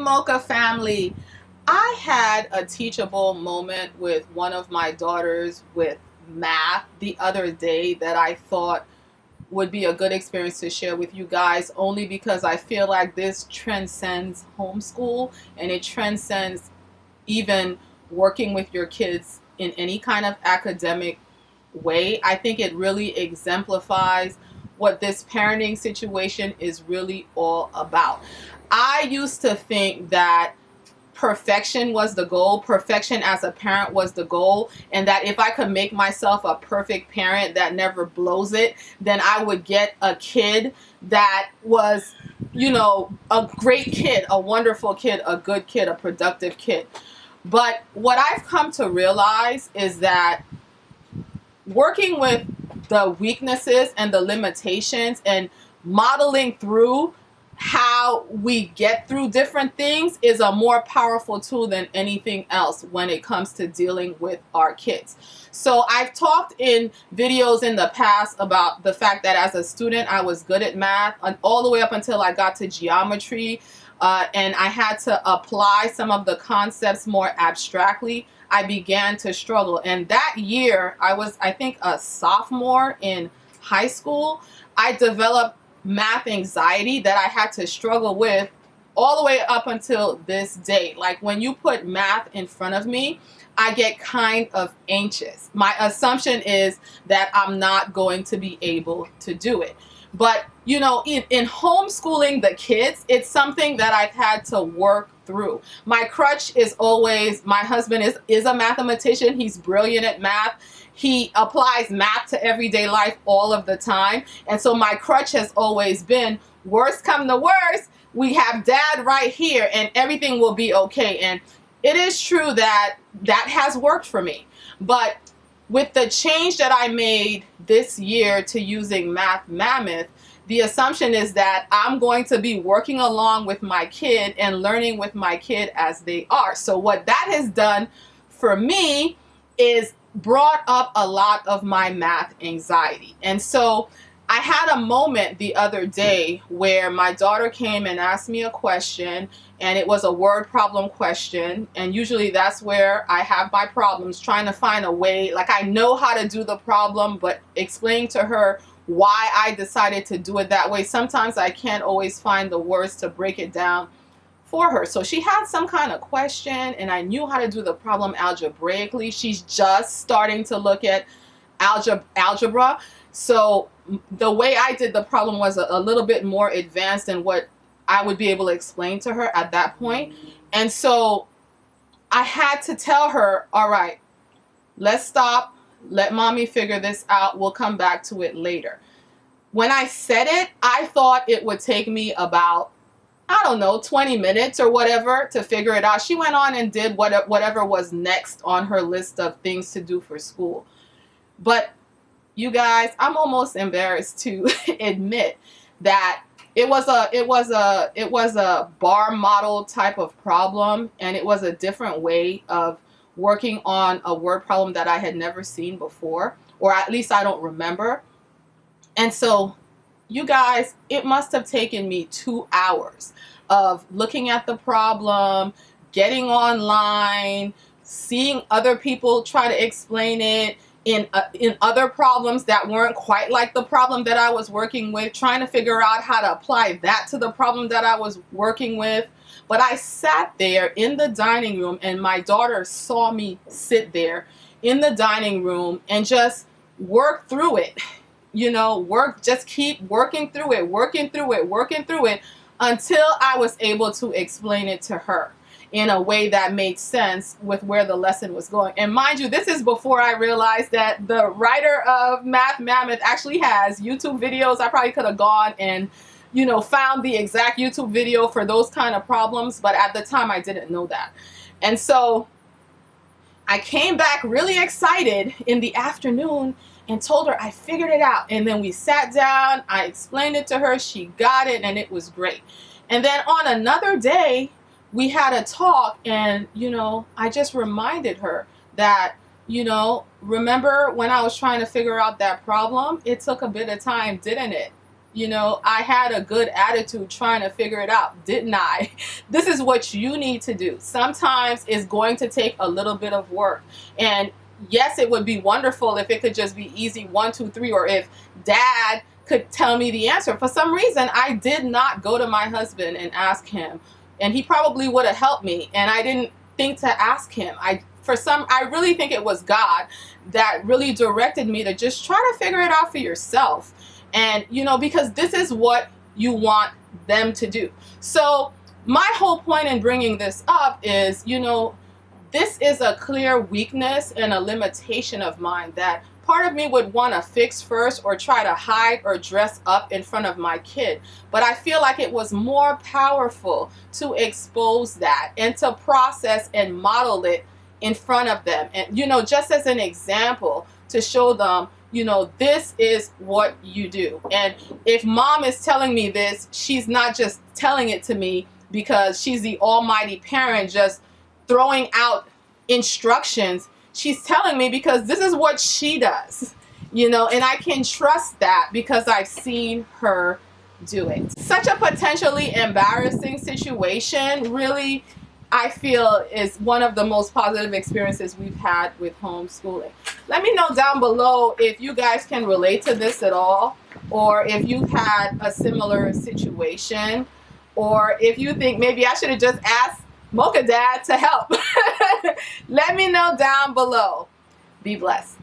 Mocha family. I had a teachable moment with one of my daughters with math the other day that I thought would be a good experience to share with you guys, only because I feel like this transcends homeschool and it transcends even working with your kids in any kind of academic way. I think it really exemplifies what this parenting situation is really all about. I used to think that perfection was the goal. Perfection as a parent was the goal. And that if I could make myself a perfect parent that never blows it, then I would get a kid that was, a great kid, a wonderful kid, a good kid, a productive kid. But what I've come to realize is that working with the weaknesses and the limitations and modeling through how we get through different things is a more powerful tool than anything else when it comes to dealing with our kids. So I've talked in videos in the past about the fact that as a student I was good at math and all the way up until I got to geometry, and I had to apply some of the concepts more abstractly. I began to struggle, and that year I was, I think, a sophomore in high school. I developed math anxiety that I had to struggle with all the way up until this day. Like when you put math in front of me, I get kind of anxious. My assumption is that I'm not going to be able to do it. But, in homeschooling the kids, it's something that I've had to work through. My crutch is always, my husband is a mathematician. He's brilliant at math. He applies math to everyday life all of the time. And so my crutch has always been, worst come to worst, we have dad right here and everything will be okay. And it is true that that has worked for me. But with the change that I made this year to using Math Mammoth, the assumption is that I'm going to be working along with my kid and learning with my kid as they are. So what that has done for me is brought up a lot of my math anxiety. And so I had a moment the other day where my daughter came and asked me a question, and it was a word problem question. And usually that's where I have my problems, trying to find a way, like I know how to do the problem, but explaining to her why I decided to do it that way. Sometimes I can't always find the words to break it down for her. So she had some kind of question and I knew how to do the problem algebraically. She's just starting to look at algebra. So the way I did the problem was a little bit more advanced than what I would be able to explain to her at that point. And so I had to tell her, all right, let's stop. Let mommy figure this out. We'll come back to it later. When I said it, I thought it would take me about, 20 minutes or whatever to figure it out. She went on and did whatever was next on her list of things to do for school. But you guys, I'm almost embarrassed to admit that it was a bar model type of problem, and it was a different way of working on a word problem that I had never seen before, or at least I don't remember. And so you guys, it must have taken me 2 hours of looking at the problem, getting online, seeing other people try to explain it in other problems that weren't quite like the problem that I was working with, trying to figure out how to apply that to the problem that I was working with. But I sat there in the dining room, and my daughter saw me sit there in the dining room and just work through it. Just keep working through it until I was able to explain it to her in a way that made sense with where the lesson was going. And mind you, this is before I realized that the writer of Math Mammoth actually has YouTube videos. I probably could have gone and found the exact YouTube video for those kind of problems, but at the time I didn't know that. And so I came back really excited in the afternoon and told her I figured it out. And then we sat down, I explained it to her, she got it, and it was great. And then on another day, we had a talk, and, I just reminded her that, remember when I was trying to figure out that problem? It took a bit of time, didn't it? I had a good attitude trying to figure it out, didn't I? This is what you need to do. Sometimes it's going to take a little bit of work. And yes, it would be wonderful if it could just be easy, 1, 2, 3, or if dad could tell me the answer. For some reason, I did not go to my husband and ask him, and he probably would have helped me. And I didn't think to ask him. I really think it was God that really directed me to just try to figure it out for yourself. And, because this is what you want them to do. So my whole point in bringing this up is, this is a clear weakness and a limitation of mine that part of me would want to fix first or try to hide or dress up in front of my kid. But I feel like it was more powerful to expose that and to process and model it in front of them. And, just as an example, to show them, this is what you do. And if mom is telling me this, she's not just telling it to me because she's the almighty parent just throwing out instructions. She's telling me because this is what she does, and I can trust that because I've seen her do it. Such a potentially embarrassing situation, really, I feel is one of the most positive experiences we've had with homeschooling. Let me know down below if you guys can relate to this at all, or if you've had a similar situation, or if you think maybe I should have just asked Mocha Dad to help. Let me know down below. Be blessed.